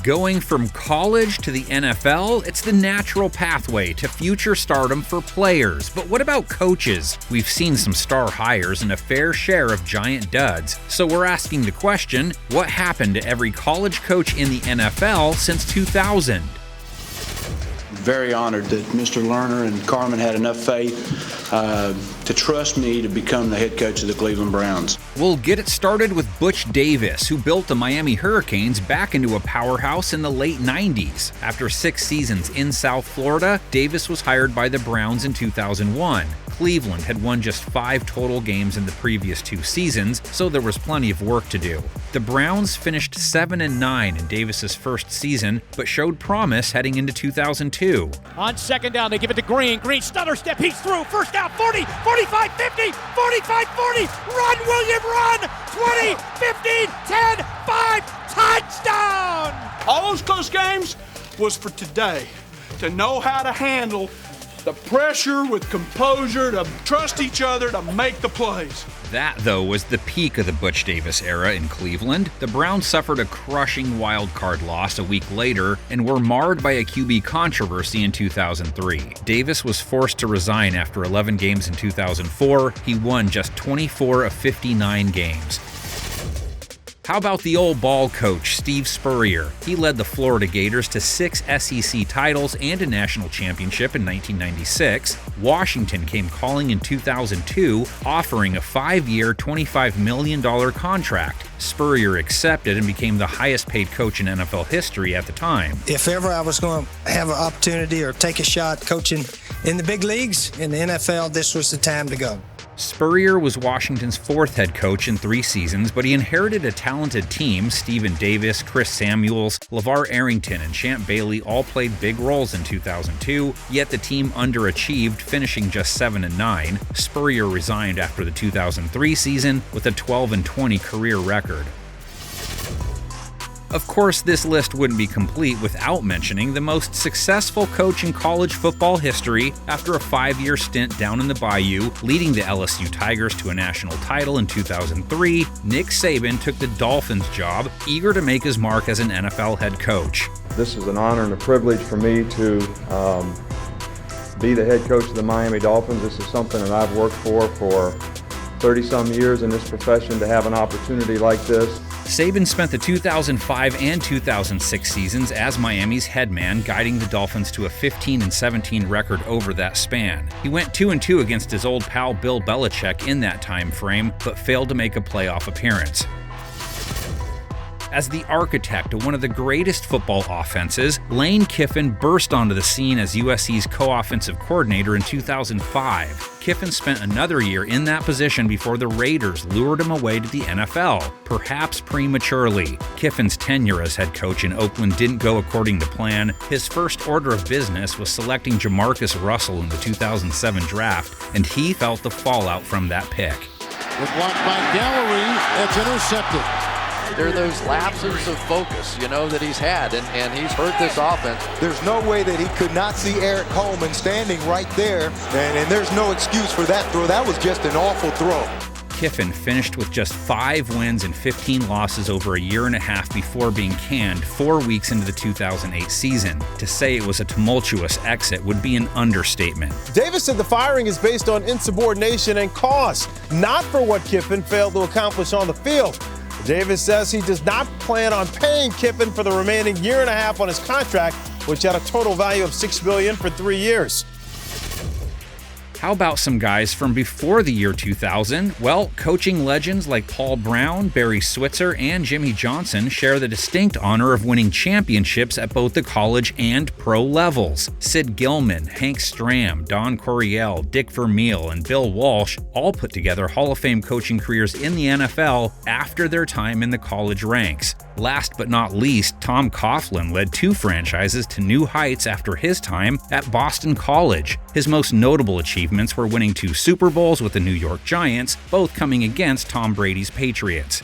Going from college to the NFL, it's the natural pathway to future stardom for players. But what about coaches? We've seen some star hires and a fair share of giant duds. So we're asking the question, what happened to every college coach in the NFL since 2000? Very honored that Mr. Lerner and Carmen had enough faith to trust me to become the head coach of the Cleveland Browns. We'll get it started with Butch Davis, who built the Miami Hurricanes back into a powerhouse in the late 90s. After 6 seasons in South Florida, Davis was hired by the Browns in 2001. Cleveland had won just 5 total games in the previous 2 seasons, so there was plenty of work to do. The Browns finished 7-9 in Davis's first season, but showed promise heading into 2002. On second down, they give it to Green. Green stutter step, he's through. First down, 40, 45, 50, 45, 40. Run, William, run! 20, 15, 10, 5, touchdown! All those close games was for today, to know how to handle the pressure with composure, to trust each other, to make the plays. That, though, was the peak of the Butch Davis era in Cleveland. The Browns suffered a crushing wild card loss a week later and were marred by a QB controversy in 2003. Davis was forced to resign after 11 games in 2004. He won just 24 of 59 games. How about the old ball coach, Steve Spurrier? He led the Florida Gators to 6 SEC titles and a national championship in 1996. Washington came calling in 2002, offering a 5-year, $25 million contract. Spurrier accepted and became the highest-paid coach in NFL history at the time. If ever I was going to have an opportunity or take a shot coaching in the big leagues, in the NFL, this was the time to go. Spurrier was Washington's 4th head coach in 3 seasons, but he inherited a talented team. Stephen Davis, Chris Samuels, LeVar Arrington, and Champ Bailey all played big roles in 2002, yet the team underachieved, finishing just 7-9. Spurrier resigned after the 2003 season with a 12-20 career record. Of course, this list wouldn't be complete without mentioning the most successful coach in college football history. After a 5-year stint down in the Bayou, leading the LSU Tigers to a national title in 2003, Nick Saban took the Dolphins job, eager to make his mark as an NFL head coach. This is an honor and a privilege for me to be the head coach of the Miami Dolphins. This is something that I've worked for 30-some years in this profession, to have an opportunity like this. Saban spent the 2005 and 2006 seasons as Miami's head man, guiding the Dolphins to a 15-17 record over that span. He went 2-2 against his old pal Bill Belichick in that time frame, but failed to make a playoff appearance. As the architect of one of the greatest football offenses, Lane Kiffin burst onto the scene as USC's co-offensive coordinator in 2005. Kiffin spent another year in that position before the Raiders lured him away to the NFL, perhaps prematurely. Kiffin's tenure as head coach in Oakland didn't go according to plan. His first order of business was selecting Jamarcus Russell in the 2007 draft, and he felt the fallout from that pick. The block by Gallery, it's intercepted. There are those lapses of focus, that he's had, and he's hurt this offense. There's no way that he could not see Eric Coleman standing right there, and there's no excuse for that throw. That was just an awful throw. Kiffin finished with just 5 wins and 15 losses over a year and a half before being canned 4 weeks into the 2008 season. To say it was a tumultuous exit would be an understatement. Davis said the firing is based on insubordination and cost, not for what Kiffin failed to accomplish on the field. Davis says he does not plan on paying Kiffin for the remaining year and a half on his contract, which had a total value of $6 billion for 3 years. How about some guys from before the year 2000? Well, coaching legends like Paul Brown, Barry Switzer, and Jimmy Johnson share the distinct honor of winning championships at both the college and pro levels. Sid Gilman, Hank Stram, Don Coryell, Dick Vermeil, and Bill Walsh all put together Hall of Fame coaching careers in the NFL after their time in the college ranks. Last but not least, Tom Coughlin led 2 franchises to new heights after his time at Boston College. His most notable achievements were winning 2 Super Bowls with the New York Giants, both coming against Tom Brady's Patriots.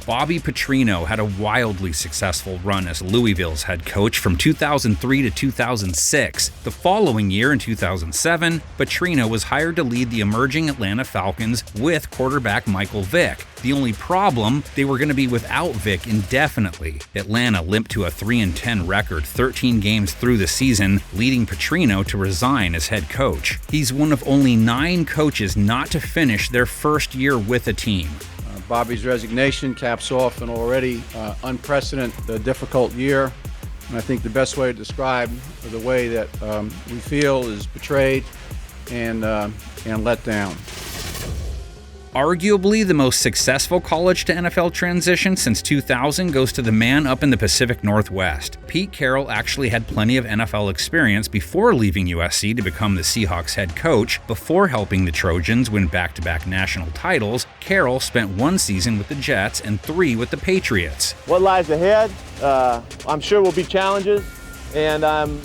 Bobby Petrino had a wildly successful run as Louisville's head coach from 2003 to 2006. The following year, in 2007, Petrino was hired to lead the emerging Atlanta Falcons with quarterback Michael Vick. The only problem, they were going to be without Vick indefinitely. Atlanta limped to a 3-10 record 13 games through the season, leading Petrino to resign as head coach. He's one of only 9 coaches not to finish their first year with a team. Bobby's resignation caps off an already unprecedented, difficult year. And I think the best way to describe the way that we feel is betrayed and let down. Arguably the most successful college to NFL transition since 2000 goes to the man up in the Pacific Northwest. Pete Carroll actually had plenty of NFL experience before leaving USC to become the Seahawks head coach. Before helping the Trojans win back-to-back national titles, Carroll spent 1 season with the Jets and 3 with the Patriots. What lies ahead? I'm sure will be challenges, and I'm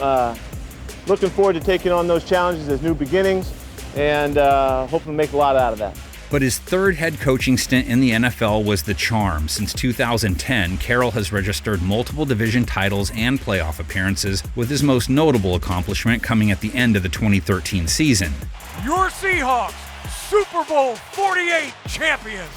looking forward to taking on those challenges as new beginnings, and hoping to make a lot out of that. But his third head coaching stint in the NFL was the charm. Since 2010, Carroll has registered multiple division titles and playoff appearances, with his most notable accomplishment coming at the end of the 2013 season. Your Seahawks, Super Bowl 48 champions.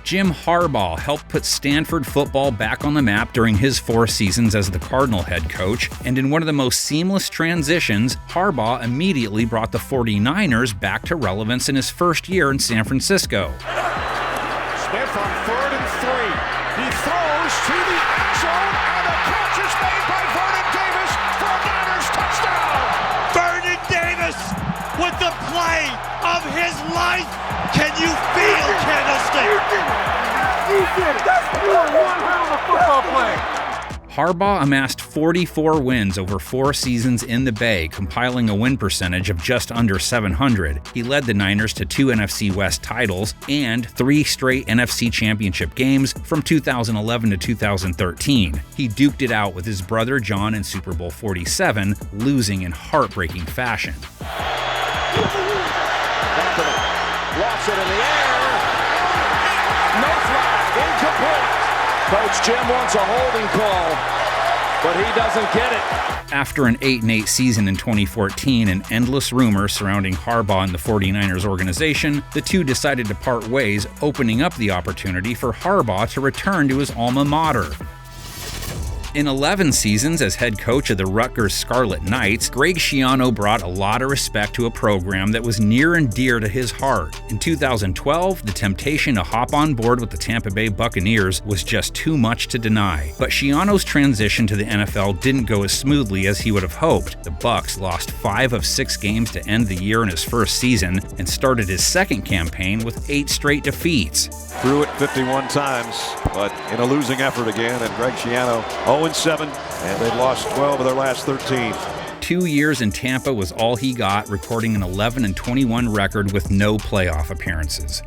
Jim Harbaugh helped put Stanford football back on the map during his 4 seasons as the Cardinal head coach, and in one of the most seamless transitions, Harbaugh immediately brought the 49ers back to relevance in his first year in San Francisco. Smith on 3rd and 3. He throws to the end zone, and the catch is made by Vernon Davis for a Niners touchdown. Vernon Davis with the play of his life. Can you feel Candlestick? You did it. That's one hell of a football play. Harbaugh amassed 44 wins over 4 seasons in the Bay, compiling a win percentage of just under 700. He led the Niners to 2 NFC West titles and 3 straight NFC Championship games from 2011 to 2013. He duked it out with his brother John in Super Bowl 47, losing in heartbreaking fashion. Lost it in the air. No flag. Incomplete. Coach Jim wants a holding call, but he doesn't get it. After an 8-8 season in 2014 and endless rumors surrounding Harbaugh and the 49ers organization, the two decided to part ways, opening up the opportunity for Harbaugh to return to his alma mater. In 11 seasons as head coach of the Rutgers Scarlet Knights, Greg Schiano brought a lot of respect to a program that was near and dear to his heart. In 2012, the temptation to hop on board with the Tampa Bay Buccaneers was just too much to deny. But Schiano's transition to the NFL didn't go as smoothly as he would have hoped. The Bucs lost 5 of 6 games to end the year in his first season and started his second campaign with 8 straight defeats. Threw it 51 times, but in a losing effort again, and Greg Schiano 0-7, and they've lost 12 of their last 13. 2 years in Tampa was all he got, recording an 11-21 record with no playoff appearances.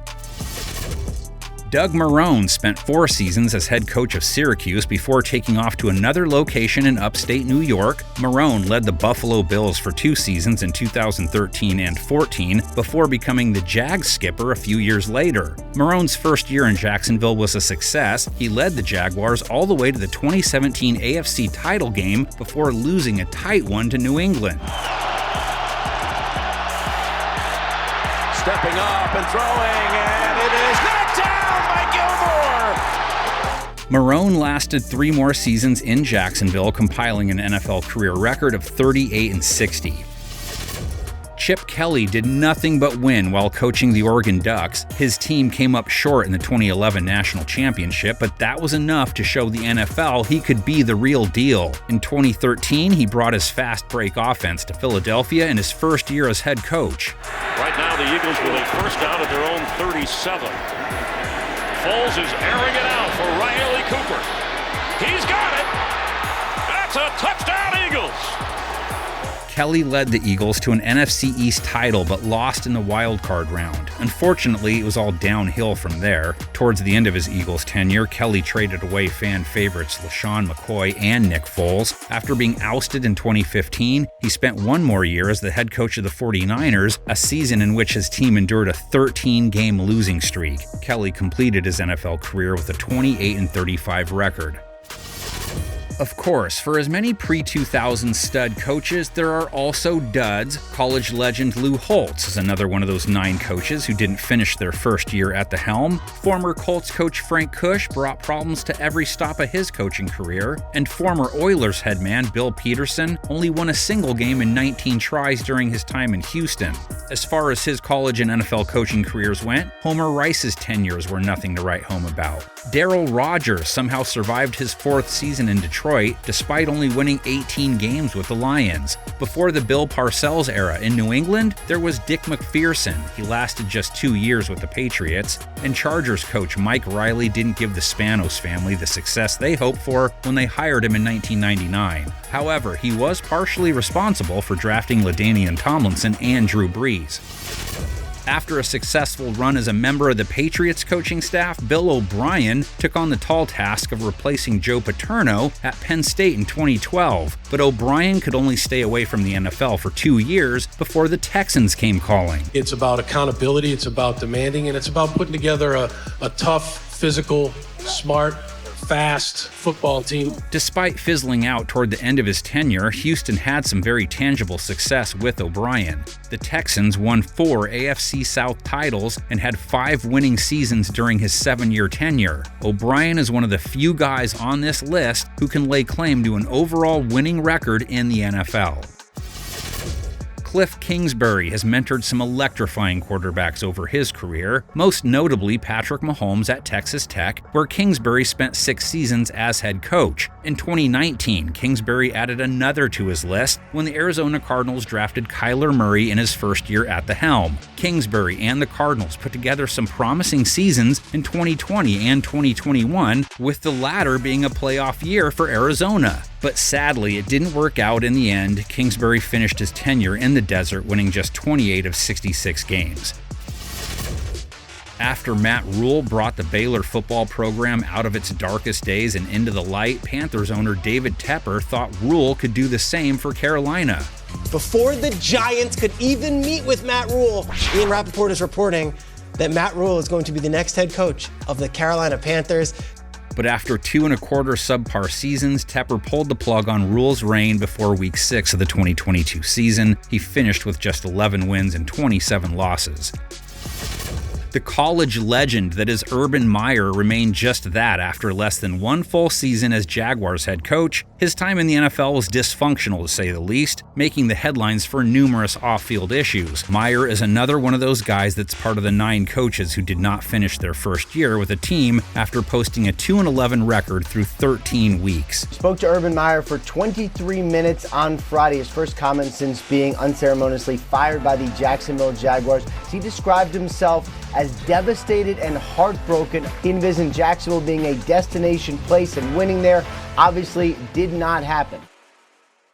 Doug Marone spent 4 seasons as head coach of Syracuse before taking off to another location in upstate New York. Marone led the Buffalo Bills for 2 seasons in 2013 and 14 before becoming the Jags skipper a few years later. Marone's first year in Jacksonville was a success. He led the Jaguars all the way to the 2017 AFC title game before losing a tight one to New England. Stepping up and throwing, and it is knocked down by Gilmore. Marone lasted 3 more seasons in Jacksonville, compiling an NFL career record of 38-60. Chip Kelly did nothing but win while coaching the Oregon Ducks. His team came up short in the 2011 National Championship, but that was enough to show the NFL he could be the real deal. In 2013, he brought his fast break offense to Philadelphia in his first year as head coach. Right now, the Eagles with a first down at their own 37. Foles is airing it out for Riley Cooper. He's got it. That's a touchdown, Eagles. Kelly led the Eagles to an NFC East title but lost in the wild card round. Unfortunately, it was all downhill from there. Towards the end of his Eagles tenure, Kelly traded away fan favorites LaShawn McCoy and Nick Foles. After being ousted in 2015, he spent one more year as the head coach of the 49ers, a season in which his team endured a 13-game losing streak. Kelly completed his NFL career with a 28-35 record. Of course, for as many pre-2000 stud coaches, there are also duds. College legend Lou Holtz is another one of those 9 coaches who didn't finish their first year at the helm. Former Colts coach Frank Kush brought problems to every stop of his coaching career, and former Oilers head man Bill Peterson only won a single game in 19 tries during his time in Houston. As far as his college and NFL coaching careers went, Homer Rice's tenures were nothing to write home about. Darryl Rogers somehow survived his 4th season in Detroit despite only winning 18 games with the Lions. Before the Bill Parcells era in New England, there was Dick McPherson. He lasted just 2 years with the Patriots, and Chargers coach Mike Riley didn't give the Spanos family the success they hoped for when they hired him in 1999. However, he was partially responsible for drafting LaDainian Tomlinson and Drew Brees. After a successful run as a member of the Patriots coaching staff, Bill O'Brien took on the tall task of replacing Joe Paterno at Penn State in 2012, but O'Brien could only stay away from the NFL for 2 years before the Texans came calling. It's about accountability, it's about demanding, and it's about putting together a tough, physical, smart, fast football team. Despite fizzling out toward the end of his tenure, Houston had some very tangible success with O'Brien. The Texans won 4 AFC South titles and had 5 winning seasons during his 7-year tenure. O'Brien is one of the few guys on this list who can lay claim to an overall winning record in the NFL. Kliff Kingsbury has mentored some electrifying quarterbacks over his career, most notably Patrick Mahomes at Texas Tech, where Kingsbury spent 6 seasons as head coach. In 2019, Kingsbury added another to his list when the Arizona Cardinals drafted Kyler Murray in his first year at the helm. Kingsbury and the Cardinals put together some promising seasons in 2020 and 2021, with the latter being a playoff year for Arizona. But sadly, it didn't work out in the end. Kingsbury finished his tenure in the desert, winning just 28 of 66 games. After Matt Rule brought the Baylor football program out of its darkest days and into the light, Panthers owner David Tepper thought Rule could do the same for Carolina. Before the Giants could even meet with Matt Rule, Ian Rappaport is reporting that Matt Rule is going to be the next head coach of the Carolina Panthers. But after 2 1/4 subpar seasons, Tepper pulled the plug on Rule's reign before Week 6 of the 2022 season. He finished with just 11 wins and 27 losses. The college legend that is Urban Meyer remained just that after less than 1 full season as Jaguars head coach. His time in the NFL was dysfunctional, to say the least, making the headlines for numerous off-field issues. Meyer is another one of those guys that's part of the 9 coaches who did not finish their first year with a team after posting a 2-11 record through 13 weeks. Spoke to Urban Meyer for 23 minutes on Friday, his first comment since being unceremoniously fired by the Jacksonville Jaguars. He described himself as devastated and heartbroken. He envisioned Jacksonville being a destination place, and winning there obviously did not happen.